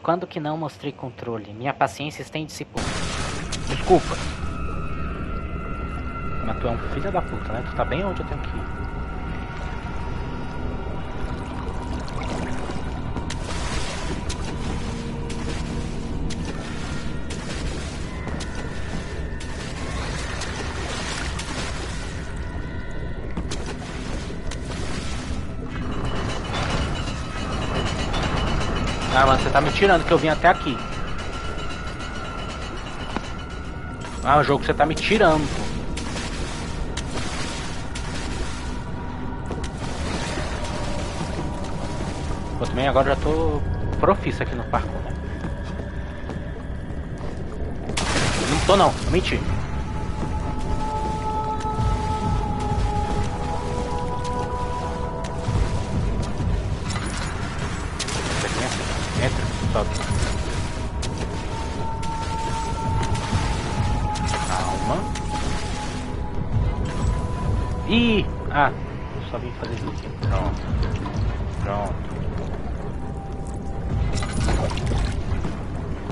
Quando que não mostrei controle? Minha paciência estende-se por... Desculpa. Mas tu é um filho da puta, né? Tu tá bem onde eu tenho que ir. Ah, mano, você tá me tirando que eu vim até aqui. Ah, o jogo você tá me tirando. Eu também agora já tô profissa aqui no parkour, né? Não tô não, eu menti. Entra, sobe. Calma. Ih! Ah, eu só vim fazer isso aqui. Pronto. Pronto.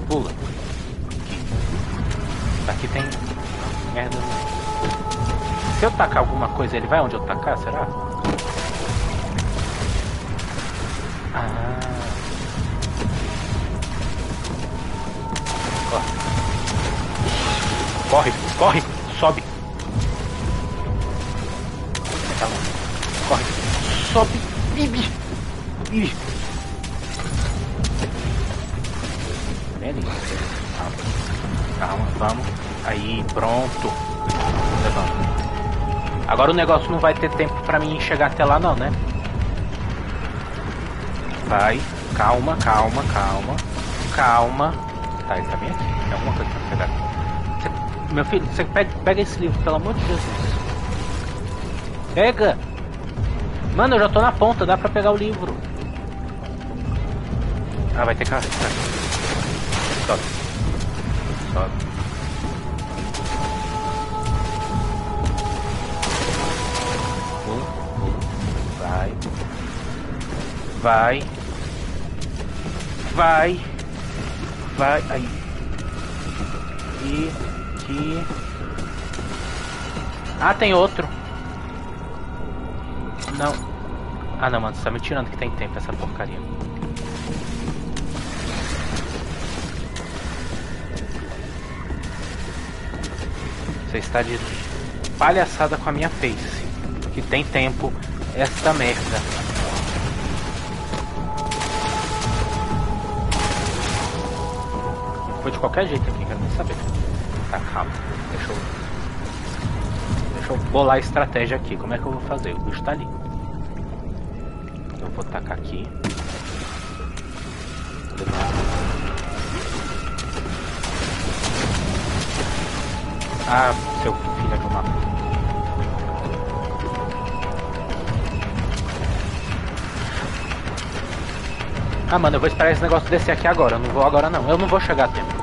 Pula. Aqui tem merda. Se eu tacar alguma coisa, ele vai onde eu tacar, será? Ah. Corre, corre, sobe. Corre, sobe. Ih. Calma, vamos. Aí, pronto. Levanta. Agora o negócio não vai ter tempo pra mim chegar até lá não, né? Vai, calma. Calma. Tá, ele tá bem aqui. Tem alguma coisa pra pegar aqui. Meu filho, você pega esse livro, pelo amor de Jesus. Pega! Mano, eu já tô na ponta, dá pra pegar o livro. Ah, vai ter que... Sobe. Vai. Aí. Aqui. Ah, tem outro. Não. Ah, não, mano. Você tá me tirando que tem tempo essa porcaria. Você está de palhaçada com a minha face. Que tem tempo esta merda. Foi de qualquer jeito aqui, quero nem saber. Tá, calma. Deixa eu bolar a estratégia aqui. Como é que eu vou fazer? O bicho tá ali. Eu vou tacar aqui. Ah, seu filho de uma... Ah, mano, eu vou esperar esse negócio descer aqui agora. Eu não vou agora não. Eu não vou chegar a tempo.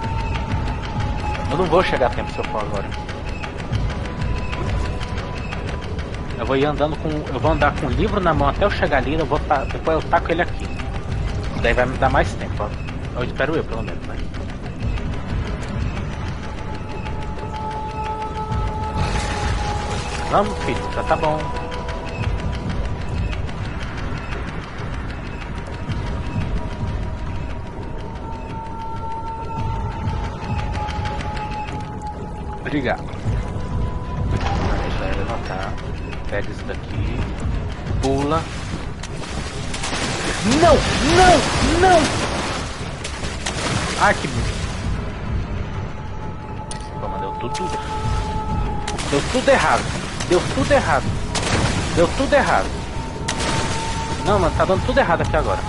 Eu não vou chegar a tempo se eu for agora. Eu vou ir andando com... Eu vou andar com o livro na mão até eu chegar ali. Depois eu taco ele aqui. Daí vai me dar mais tempo, ó. Eu espero eu, pelo menos, né? Vamos, filho. Já tá bom. Obrigado. Deixa eu levantar. Pega isso daqui. Pula. Não! Ai, que... Pô, mas deu tudo errado. Não, mano, tá dando tudo errado aqui agora.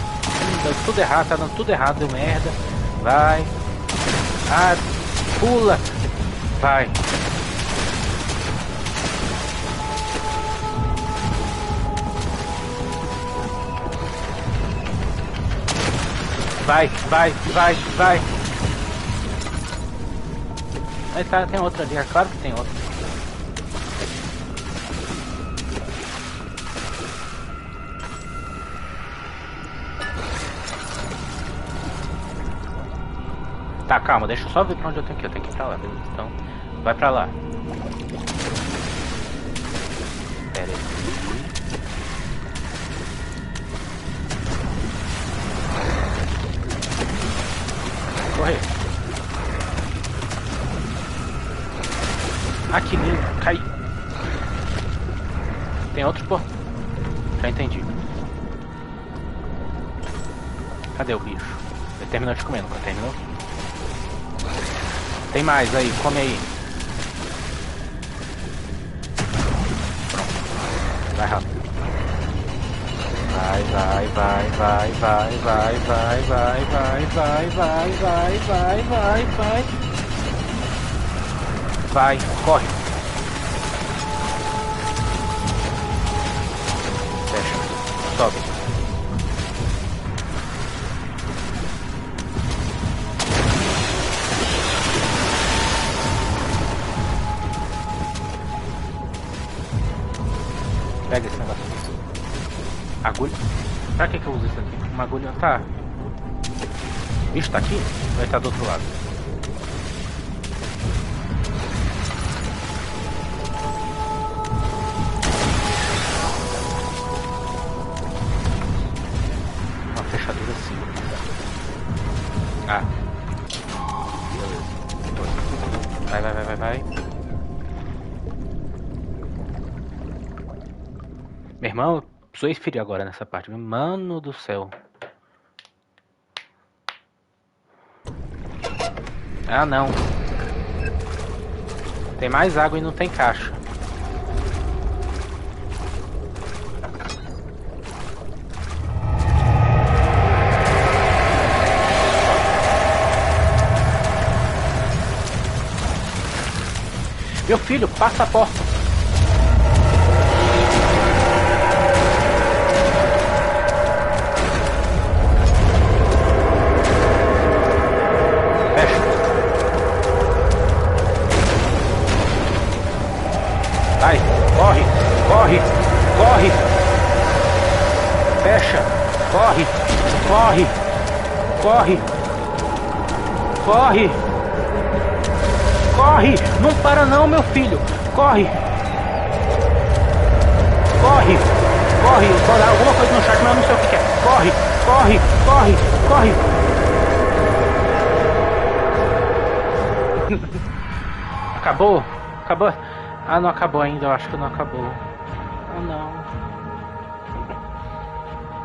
Deu tudo errado, tá dando tudo errado, deu merda. Vai. Ah, pula. Vai. Vai. Aí tá, tem outra ali, é claro que tem outra. Tá, calma, deixa eu só ver pra onde eu tenho que ir. Eu tenho que ir pra lá, beleza? Então, vai pra lá. Pera aí. Correr. Ah, que lindo. Cai. Tem outro, pô. Já entendi. Cadê o bicho? Ele terminou de comer, nunca terminou? Tem mais aí, come aí. Pronto. Vai rápido. Vai, vai, vai, vai, vai, vai, vai, vai, vai, vai, vai, vai, vai, vai, vai. Vai, corre. Fecha. Sobe. Pega esse negócio aqui. Agulha? Pra que eu uso isso aqui? Uma agulha? Tá. O bicho tá aqui? Vai estar do outro lado. Uma fechadura assim. Ah. Beleza. Vai, vai, vai, vai, vai. Meu irmão, eu preciso esfriar agora nessa parte. Mano do céu. Ah, não. Tem mais água e não tem caixa. Meu filho, passa a porta. Vai, corre, corre, corre. Fecha, corre, corre, corre, corre, corre. Não para não, meu filho. Corre, corre, corre. Vou dar alguma coisa no chat, mas eu não sei o que é. Corre, corre, corre, corre. Acabou, acabou. Ah, não acabou ainda, eu acho que não acabou. Ah, não.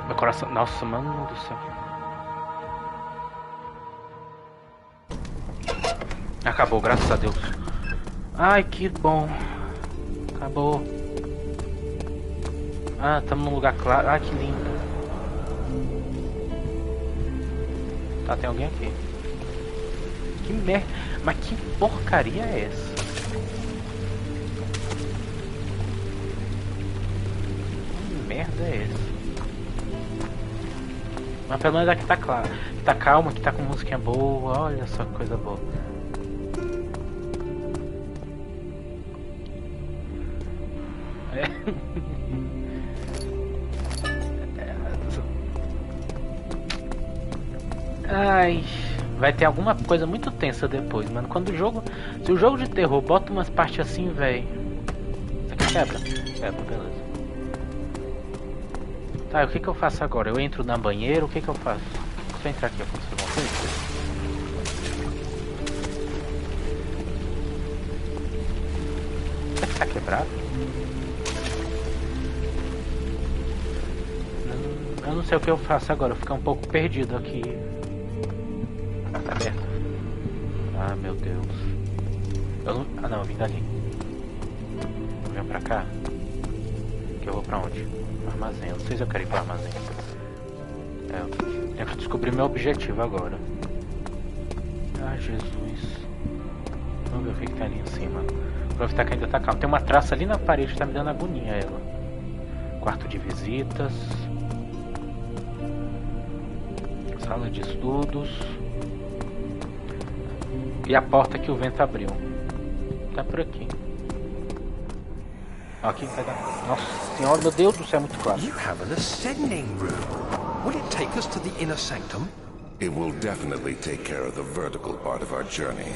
Meu coração... Nossa, mano do céu. Acabou, graças a Deus. Ai, que bom. Acabou. Ah, estamos num lugar claro. Ah, que lindo. Tá, tem alguém aqui. Que merda. Mas que porcaria é essa? Merda é esse? Mas pelo menos aqui tá claro, que tá calmo, que tá com musiquinha boa. Olha só que coisa boa. É. Ai, vai ter alguma coisa muito tensa depois, mano. Quando o jogo, se o jogo de terror bota umas partes assim, velho. Isso aqui quebra, beleza. Tá, o que eu faço agora? Eu entro na banheira, o que eu faço? Se eu entrar aqui, acontece alguma coisa? Será que tá quebrado? Eu não sei o que eu faço agora, eu vou ficar um pouco perdido aqui. Tá aberto. Ah, meu Deus. Eu não... Ah, não, eu vim dali. Eu venho pra cá. Que eu vou pra onde? Armazém, eu não sei se eu quero ir pro armazém. Eu tenho que descobrir meu objetivo agora. Ah, Jesus. Vamos ver o que tá ali em cima. Aproveitar que ainda tá calmo. Tem uma traça ali na parede que tá me dando agonia, ela. Quarto de visitas. Sala de estudos. E a porta que o vento abriu. Tá por aqui. Aqui vai dar. Nossa senhora, meu Deus do céu, é muito claro. You have an ascending room. Will it take us to the inner sanctum? It will definitely take care of the vertical part of our journey.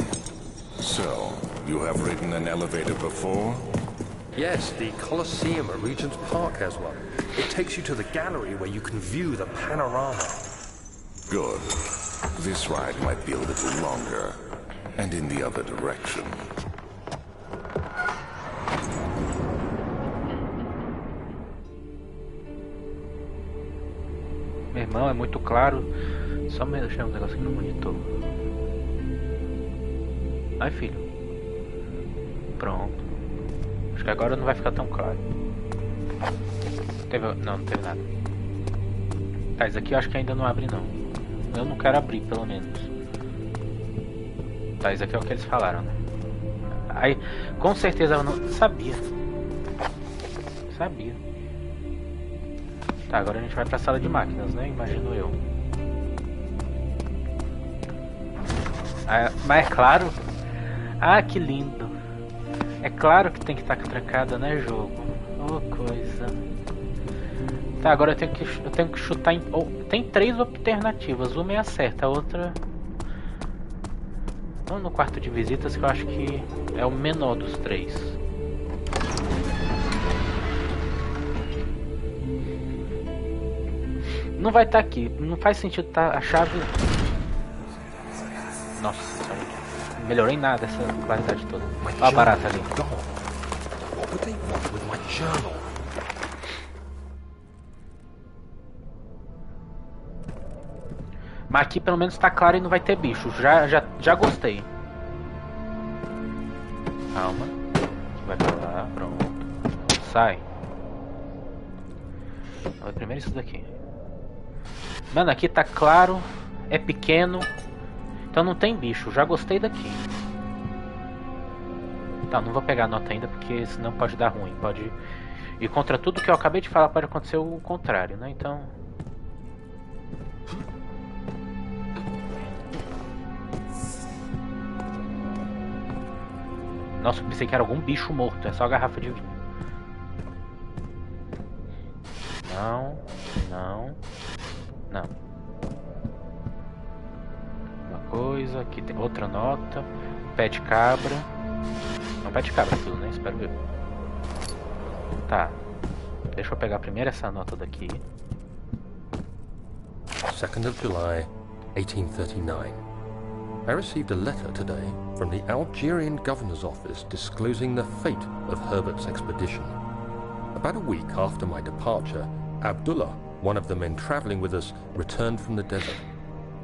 So, you have ridden an elevator before? Yes, the Colosseum at Regent's Park has one. It takes you to the gallery where you can view the panorama. Good. This ride might be a little longer, and in the other direction. Meu irmão, é muito claro. Só me deixar um negocinho no monitor. Ai, filho. Pronto. Acho que agora não vai ficar tão claro. Não teve nada. Tá, isso aqui eu acho que ainda não abre não. Eu não quero abrir, pelo menos. Tá, isso aqui é o que eles falaram, né? Aí, com certeza eu não... Sabia. Tá, agora a gente vai pra sala de máquinas, né? Imagino eu. Ah, mas é claro... Ah, que lindo. É claro que tem que estar trancada, né, jogo? Oh, coisa. Tá, agora eu tenho que chutar em... Oh, tem 3 alternativas. Uma é a certa, a outra... Vamos no quarto de visitas, que eu acho que é o menor dos 3. Não vai estar aqui. Não faz sentido estar a chave... Nossa, não melhorou em nada essa claridade toda. Olha a barata ali. Mas aqui pelo menos está claro e não vai ter bicho. Já gostei. Calma. Vai pra lá, pronto. Sai. Primeiro isso daqui. Mano, aqui tá claro. É pequeno. Então não tem bicho. Já gostei daqui. Tá, não vou pegar a nota ainda porque senão pode dar ruim. Pode ir contra tudo que eu acabei de falar. Pode acontecer o contrário, né? Então... Nossa, eu pensei que era algum bicho morto. É só a garrafa de vinho. Não. Uma coisa. Aqui tem outra nota. Pé de cabra. Não, pé de cabra tudo, né? Espero eu. Tá. Deixa eu pegar primeiro essa nota daqui. 2nd of July, 1839. I received a letter today from the Algerian governor's office disclosing the fate of Herbert's expedition. About a week after my departure, Abdullah, one of the men traveling with us, returned from the desert.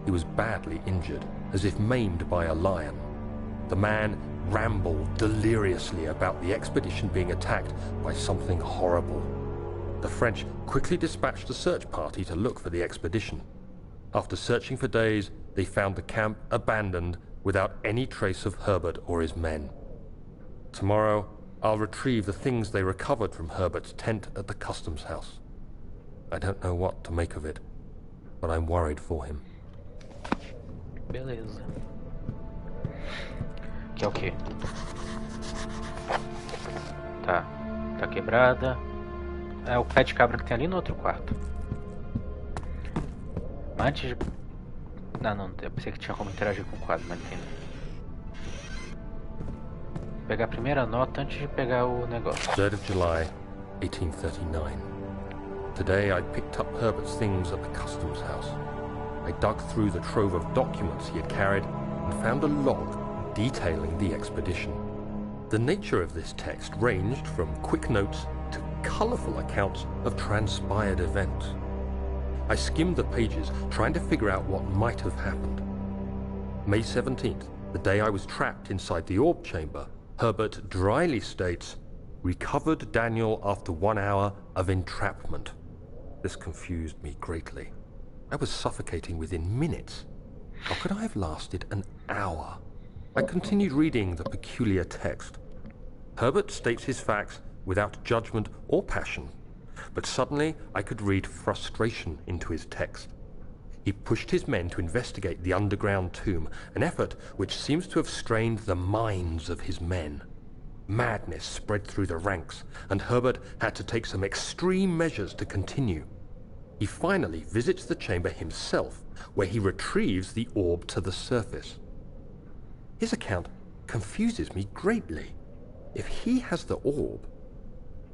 He was badly injured, as if maimed by a lion. The man rambled deliriously about the expedition being attacked by something horrible. The French quickly dispatched a search party to look for the expedition. After searching for days, they found the camp abandoned without any trace of Herbert or his men. Tomorrow, I'll retrieve the things they recovered from Herbert's tent at the customs house. I don't know what to make of it, but I'm worried for him. Beleza. Que é o quê? Tá. Tá quebrada. É o pé de cabra que tem ali no outro quarto. Mas antes de... Não. Eu pensei que tinha como interagir com o quadro, mas não tem. Vou pegar a primeira nota antes de pegar o negócio. 3rd of July, 1839. Today I picked up Herbert's things at the customs house. I dug through the trove of documents he had carried and found a log detailing the expedition. The nature of this text ranged from quick notes to colourful accounts of transpired events. I skimmed the pages, trying to figure out what might have happened. May 17th, the day I was trapped inside the orb chamber, Herbert dryly states, "Recovered Daniel after 1 hour of entrapment." This confused me greatly. I was suffocating within minutes. How could I have lasted an hour? I continued reading the peculiar text. Herbert states his facts without judgment or passion, but suddenly I could read frustration into his text. He pushed his men to investigate the underground tomb, an effort which seems to have strained the minds of his men. Madness spread through the ranks, and Herbert had to take some extreme measures to continue. He finally visits the chamber himself, where he retrieves the orb to the surface. His account confuses me greatly. If he has the orb,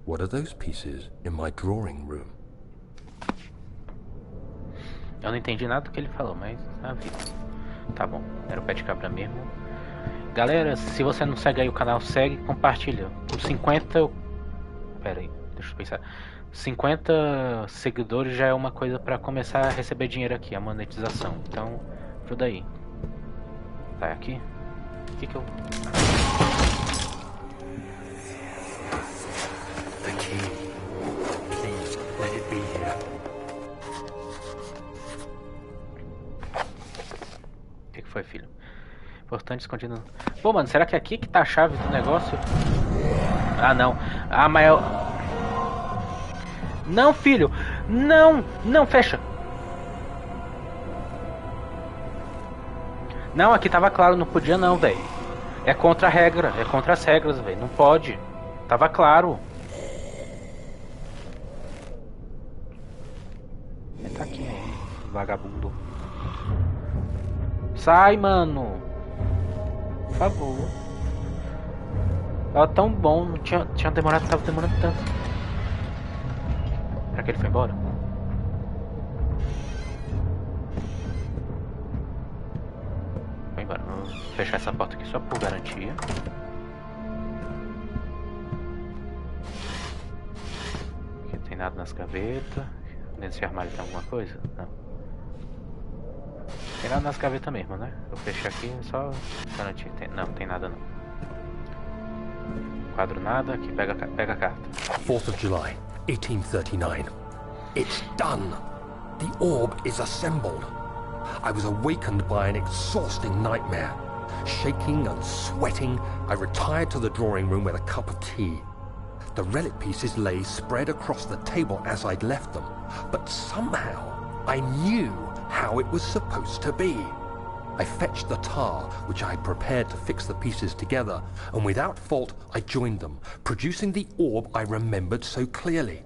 what are those pieces in my drawing room? Eu não entendi nada do que ele falou, mas a vida. Tá bom, era o pé de cabra mesmo. Galera, se você não segue aí o canal, segue e compartilha. Com 50... Pera aí, deixa eu pensar. 50 seguidores já é uma coisa pra começar a receber dinheiro aqui, a monetização. Então, ajuda aí. Tá aqui? O que eu... The key. Please, let it be here. O que foi, filho? Importante escondido. Pô, mano, será que é aqui que tá a chave do negócio? Ah, não. Ah, mas eu... Não, filho! Não! Não, fecha! Não, aqui tava claro, não podia não, velho. É contra a regra, é contra as regras, velho. Não pode. Tava claro. Ele tá aqui, vagabundo. Sai, mano. Por favor. Tava tão bom, não tinha demorado, tava demorando tanto. Será que ele foi embora? Foi embora. Vou fechar essa porta aqui só por garantia. Aqui não tem nada nas gavetas. Nesse armário tem alguma coisa? Não. Tem nada nas gavetas mesmo, né? Eu fechei aqui só garantir. Não, tem nada não. Quadro nada, aqui pega a carta. 4th of July, 1839. It's done. The orb is assembled. I was awakened by an exhausting nightmare. Shaking and sweating, I retired to the drawing room with a cup of tea. The relic pieces lay spread across the table as I'd left them, but somehow I knew how it was supposed to be. I fetched the tar, which I had prepared to fix the pieces together, and without fault I joined them, producing the orb I remembered so clearly.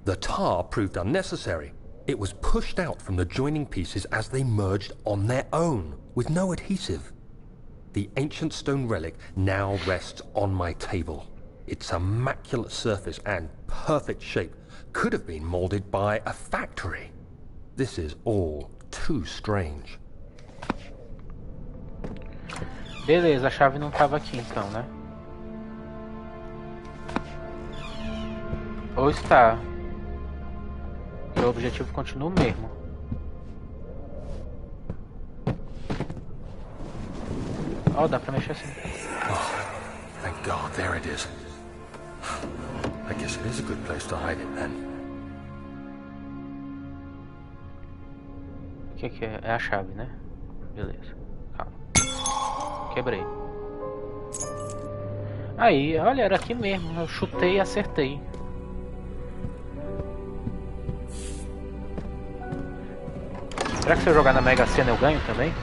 The tar proved unnecessary. It was pushed out from the joining pieces as they merged on their own, with no adhesive. The ancient stone relic now rests on my table. Its immaculate surface and perfect shape could have been molded by a factory. This is all too strange. Beleza, a chave não tava aqui então, né? Ou está. O objetivo continua o mesmo. Oh, dá pra mexer assim. Oh, thank God, there it is. I guess it is a good place to hide it then. O que é? É a chave, né? Beleza. Calma. Quebrei. Aí, olha, era aqui mesmo. Eu chutei e acertei. Será que se eu jogar na Mega Sena eu ganho também?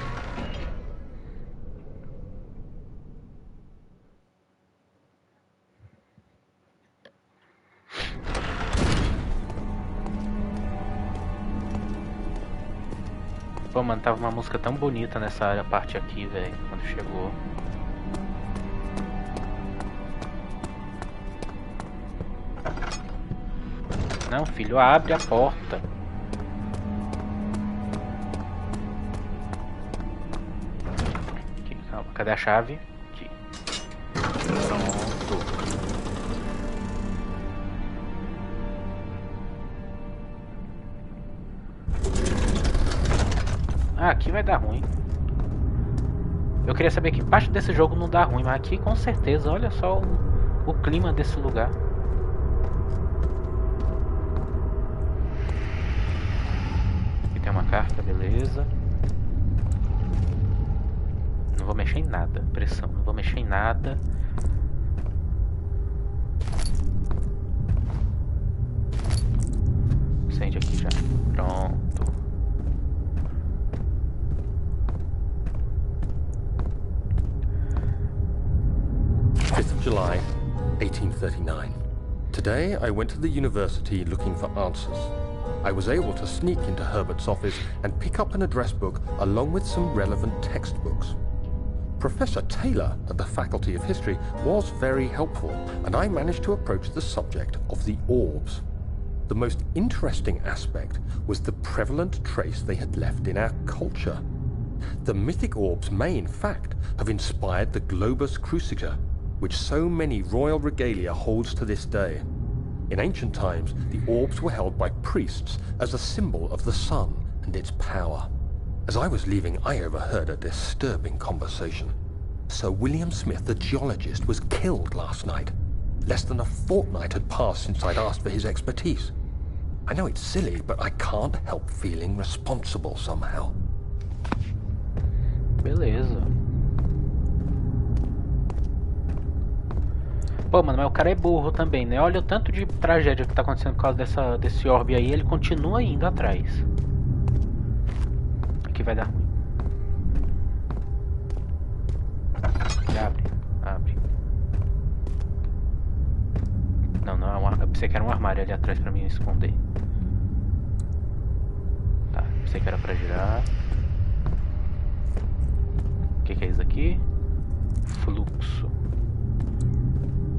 Pô, mano, tava uma música tão bonita nessa área, parte aqui, velho, quando chegou. Não, filho, abre a porta. Aqui, calma, cadê a chave? Aqui. Pronto. Ah, aqui vai dar ruim. Eu queria saber que parte desse jogo não dá ruim, mas aqui com certeza, olha só o clima desse lugar. Aqui tem uma carta, beleza. Não vou mexer em nada, pressão, não vou mexer em nada. Acende aqui já, pronto. 5th of July, 1839. Today I went to the university looking for answers. I was able to sneak into Herbert's office and pick up an address book along with some relevant textbooks. Professor Taylor at the Faculty of History was very helpful, and I managed to approach the subject of the orbs. The most interesting aspect was the prevalent trace they had left in our culture. The mythic orbs may, in fact, have inspired the globus cruciger, which so many royal regalia holds to this day. In ancient times, the orbs were held by priests as a symbol of the sun and its power. As I was leaving, I overheard a disturbing conversation. Sir William Smith, the geologist, was killed last night. Less than a fortnight had passed since I'd asked for his expertise. I know it's silly, but I can't help feeling responsible somehow. Beleza. Pô, mano, mas o cara é burro também, né? Olha o tanto de tragédia que tá acontecendo por causa desse orbe aí, ele continua indo atrás. Aqui vai dar ruim. Abre, abre. Não, não é um armário. Eu pensei que era um armário ali atrás pra mim esconder. Tá, pensei que era pra girar. O que é isso aqui? Fluxo.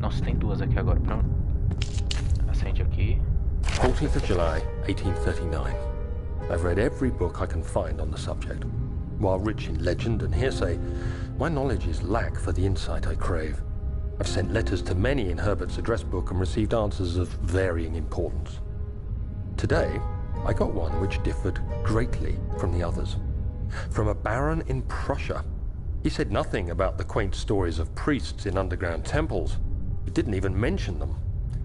Nossa, tem duas aqui agora. Pronto. Acende aqui. 14th of July, 1839. I've read every book I can find on the subject. While rich in legend and hearsay, my knowledge is lack for the insight I crave. I've sent letters to many in Herbert's address book and received answers of varying importance. Today, I got one which differed greatly from the others. From a baron in Prussia. He said nothing about the quaint stories of priests in underground temples. He didn't even mention them.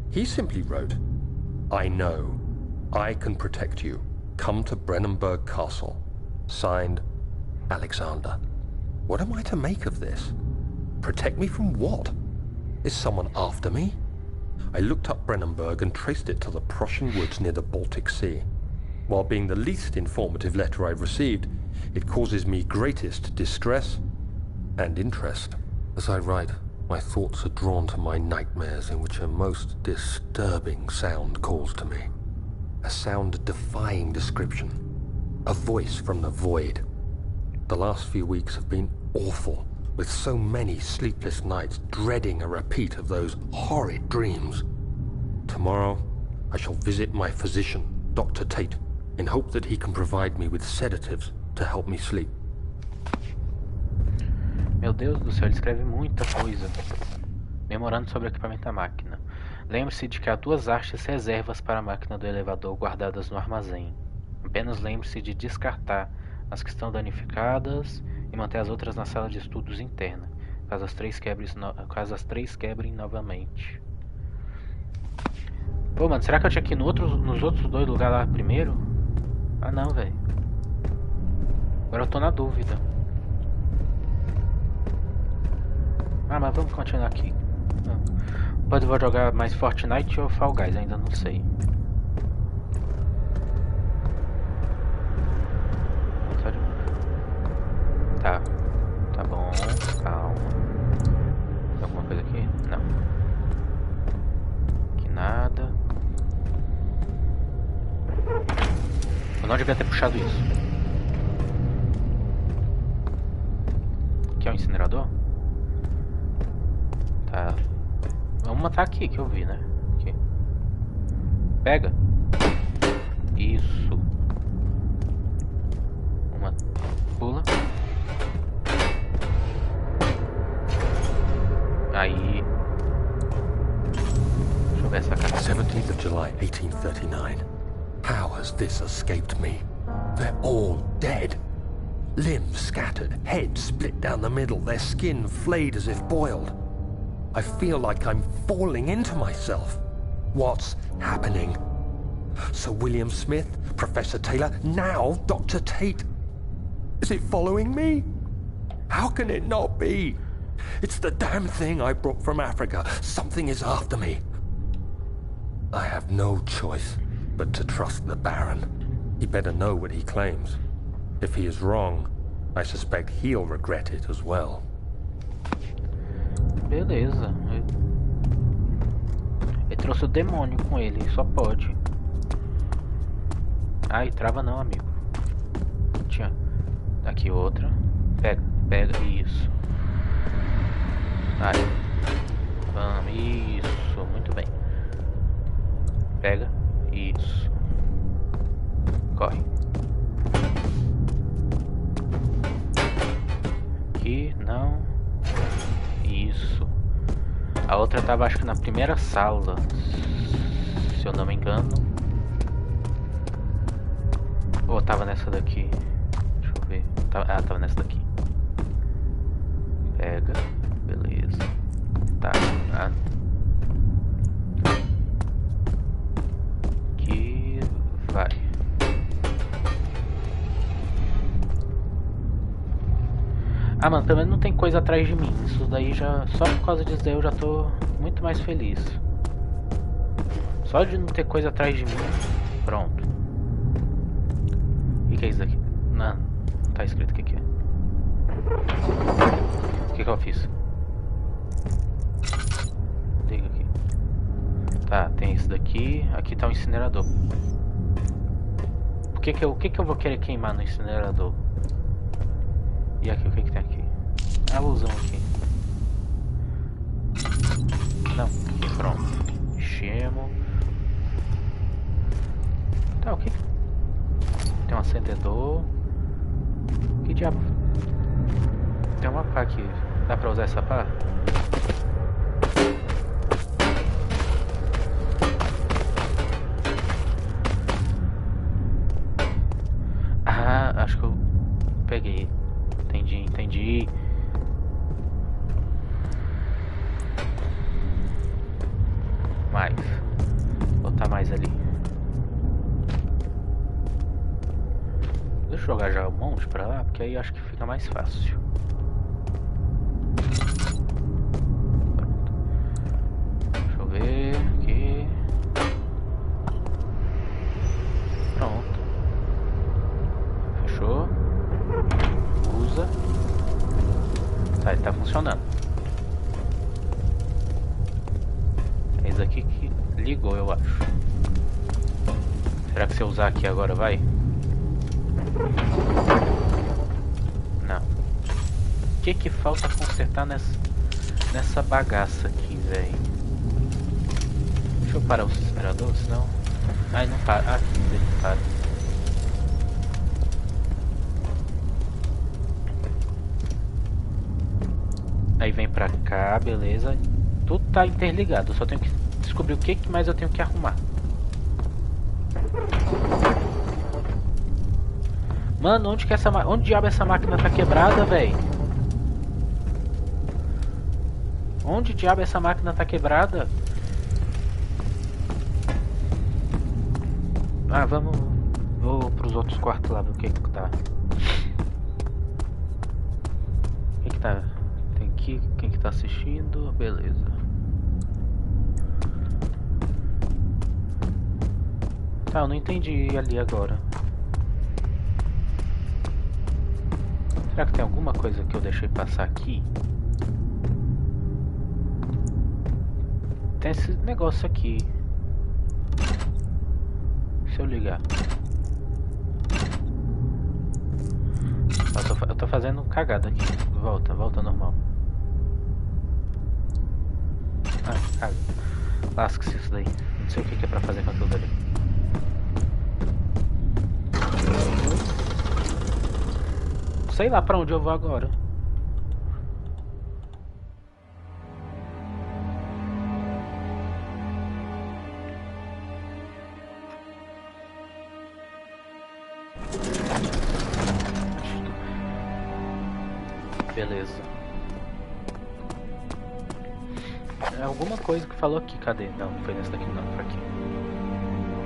He simply wrote, "I know. I can protect you. Come to Brennenburg Castle. Signed, Alexander." What am I to make of this? Protect me from what? Is someone after me? I looked up Brennenburg and traced it to the Prussian woods near the Baltic Sea. While being the least informative letter I've received, it causes me greatest distress and interest. As I write, my thoughts are drawn to my nightmares in which a most disturbing sound calls to me. A sound defying description. A voice from the void. The last few weeks have been awful, with so many sleepless nights dreading a repeat of those horrid dreams. Tomorrow, I shall visit my physician, Dr. Tate, in hope that he can provide me with sedatives to help me sleep. Meu Deus do céu, ele escreve muita coisa. Memorando sobre o equipamento da máquina. Lembre-se de que há duas hastes reservas para a máquina do elevador guardadas no armazém. Apenas lembre-se de descartar as que estão danificadas e manter as outras na sala de estudos interna, caso as três quebrem novamente. Pô, mano, será que eu tinha que ir nos outros dois lugares lá primeiro? Ah, não, velho. Agora eu tô na dúvida. Ah, mas vamos continuar aqui. Depois eu vou jogar mais Fortnite ou Fall Guys, ainda não sei. Tá, tá bom, calma. Tem alguma coisa aqui? Não. Aqui nada. Eu não devia ter puxado isso. Aqui é um incinerador? Tá. Vamos matar aqui que eu vi, né? Aqui. Pega. Isso. Uma. Pula. Aí. Deixa eu ver essa cara. 17th of July, 1839. How has this escaped me? They're all dead. Limbs scattered, heads split down the middle, their skin flayed as if boiled. I feel like I'm falling into myself. What's happening? Sir William Smith, Professor Taylor, now Dr. Tate. Is it following me? How can it not be? It's the damn thing I brought from Africa. Something is after me. I have no choice but to trust the Baron. He better know what he claims. If he is wrong, I suspect he'll regret it as well. Beleza. Ele trouxe o demônio com ele, só pode. Ai, trava não, amigo. Tinha. Aqui outra. Pega, pega. Isso. Vai. Vamos, isso. Muito bem. Pega. Isso. Corre. Aqui, não. Isso. A outra tava, acho que na primeira sala, se eu não me engano. Ou tava nessa daqui. Deixa eu ver. Ah, tava nessa daqui. Pega. Beleza. Tá. Ah. Aqui. Vai. Ah, mano, também não tem coisa atrás de mim. Isso daí já... Só por causa disso daí eu já tô muito mais feliz. Só de não ter coisa atrás de mim. Pronto. O que é isso daqui? Não tá escrito o que é. O que eu fiz? Liga aqui. Tá, tem esse daqui. Aqui tá um incinerador. O que eu vou querer queimar no incinerador? E aqui, o que tem aqui? A luzão aqui. Não, aqui, pronto. Enchemos. Tá, o que? Tem um acendedor. Que diabo? Tem uma pá aqui. Dá pra usar essa pá? Ah, acho que eu peguei. Entendi. Mais. Botar mais ali. Deixa eu jogar já um monte pra lá, porque aí acho que fica mais fácil. Pronto. Deixa eu ver aqui. Pronto. Fechou. Usa. Tá, ele tá funcionando. É isso aqui que ligou, eu acho. Será que se eu usar aqui agora vai? Não. O que falta consertar nessa bagaça aqui, velho? Deixa eu parar o incinerador, senão... Ai, não para. Ah, ele para. Aí vem pra cá, beleza. Tudo tá interligado, eu só tenho que descobrir o que mais eu tenho que arrumar. Mano, onde diabo essa máquina tá quebrada, velho? Onde diabo essa máquina tá quebrada? Ah, vou pros outros quartos lá ver o que tá. O que tá? Tem aqui, quem que tá assistindo? Beleza. Tá, eu não entendi ali agora. Será que tem alguma coisa que eu deixei passar aqui? Tem esse negócio aqui. Se eu ligar. Eu tô fazendo cagada aqui. Volta normal. Ah, caga. Lasca-se isso daí. Não sei o que é pra fazer com aquilo dali. Sei lá pra onde eu vou agora. Beleza. É alguma coisa que falou aqui. Cadê? Não, não foi nessa daqui não, foi aqui.